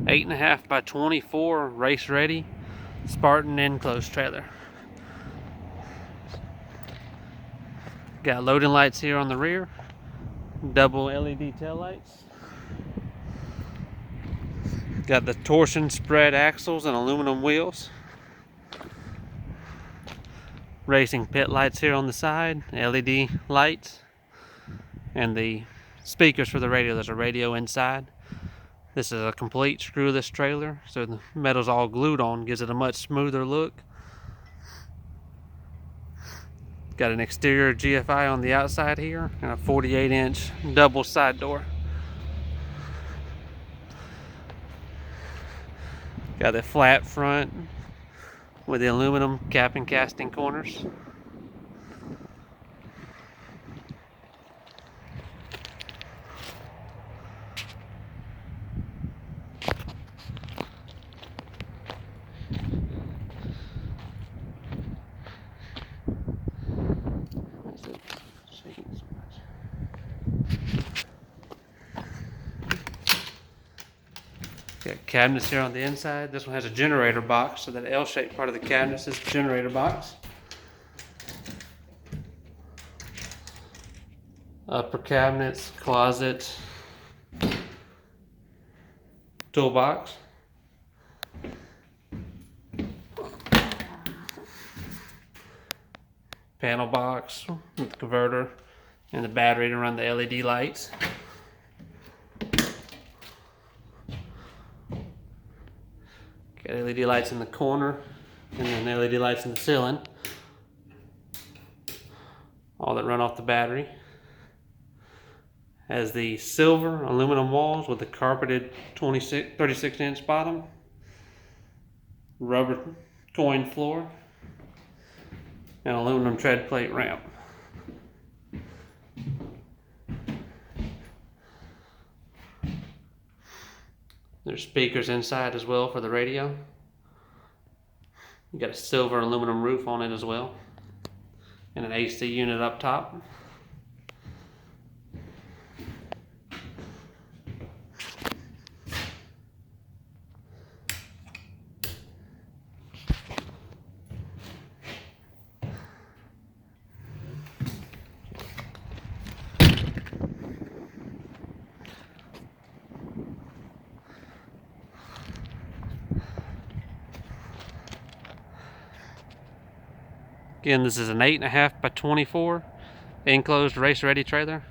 8.5 by 24 race ready Spartan enclosed trailer. Got loading lights here on the rear, double LED tail lights. Got the torsion spread axles and aluminum wheels. Racing pit lights here on the side, LED lights, and the speakers for the radio. There's a radio inside. This is a complete screwless trailer, so the metal's all glued on, gives it a much smoother look. Got an exterior GFI on the outside here, and a 48-inch double side door. Got the flat front with the aluminum cap and casting corners. Got cabinets here on the inside. This one has a generator box, so that L-shaped part of the cabinet is the generator box. Upper cabinets, closet, toolbox. Panel box with the converter and the battery to run the LED lights. Got LED lights in the corner and then LED lights in the ceiling. All that run off the battery. Has the silver aluminum walls with the carpeted 36-inch bottom. Rubber coin floor. And aluminum tread plate ramp. There's speakers inside as well for the radio. You got a silver aluminum roof on it as well, and an AC unit up top. Again, this is an 8.5 by 24 enclosed race ready trailer.